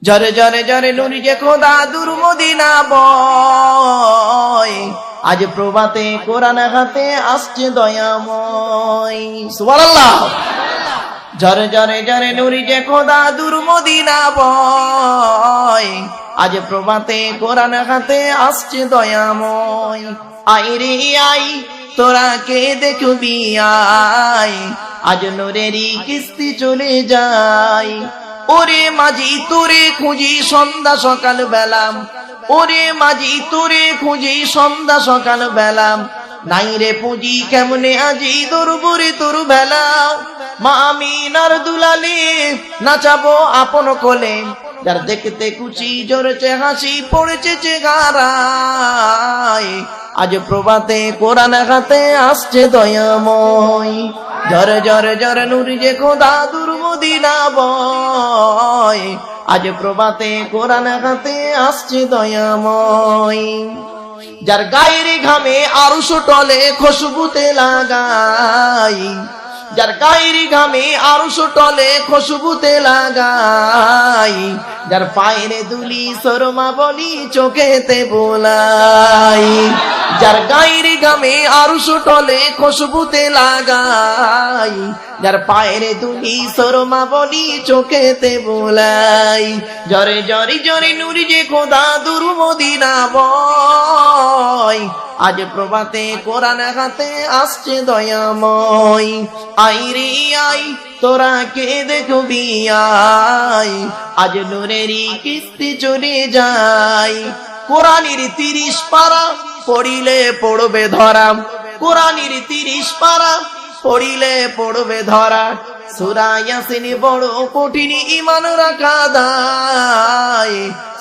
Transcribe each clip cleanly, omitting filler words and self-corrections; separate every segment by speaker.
Speaker 1: জরে জরে জরে নুরি যে খোদা দূর মদিনা বয়, আজ প্রভাতে কোরআন হাতে আসছে দয়াময়। সুবহানাল্লাহ। জরে জরে জরে নুরি যে খোদা দূর মদিনা বয়, আজ প্রভাতে কোরআন হাতে আসছে দয়াময়। আই রে আই তোরা কে দেখবি আই, আজ নূরেরই কিস্তি চলে যায়। ওরে মাঝি তোরে খুঁজি সন্ধ্যা সকাল বেলাম, ওরে মাঝি তোরে খুঁজি সন্ধ্যা সকাল বেলাম, নাই রে পুঁজি কেমনে আজি দরবরে তোর বেলা। মা আমিনার দুলালে নাচাবো আপন কোলে, যার দেখতে কুচি জোরেছে হাসি পড়েছে চেহারায়, আজ প্রভাতে কোরআন হাতে আসছে দয়াময়। জরে জরে জরে নুরি যে খোদা দূর মদিনা বয়, আজ প্রভাতে কোরআন হাতে আসছে দয়াময়। যার গায়ের ঘামে আরশ টলে খুশবুতে লাগাই, যার গায়ের ঘামে আরশ টলে খুশবুতে লাগাই, যার পায়ের দুলি শর্মা বলি চোখেতে বোলাই। যার গায়ের ঘামে আরশ টলে খুশবুতে লাগাই, যার পায়ের দুলি শর্মা বলি চোখেতে বোলাই। জরে জরে জরে নুরি যে খোদা দূর মদিনা বয়, আজ প্রভাতে কোরআন হাতে আসছে দয়াময়। আই রে আই তোরা কে দেখবি আই, আজ নূরেরই কিস্তি চলে যায়। কোরআনের 30 পারা পড়িলে পড়বে ধরা, কোরআনের 30 পারা পড়িলে পড়বে ধরা। সূরা ইয়াসিন বড় কঠিন ঈমান রাখা দায়,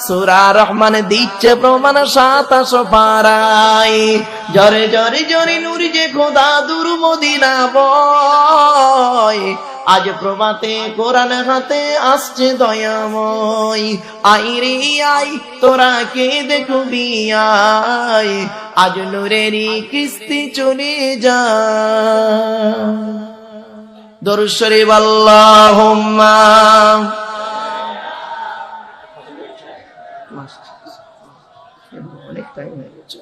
Speaker 1: সূরা রহমান দিচ্ছে প্রমাণ 27 পারায়। জরে জরে জরে নূর যে খোদা দূর মদিনা বয়, আজ প্রভাতে কোরআন হাতে আসছে দয়াময়। আই রে আই তোরা কে দেখবি আই, আজ নূরেরই কিস্তি চলে যায়। দরুদ শরীফ আল্লাহুম্মা। অনেক টাইম হয়ে গেছে,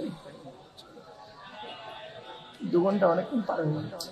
Speaker 1: 2 ঘন্টা অনেকক্ষণ পার হয়ে গেছে।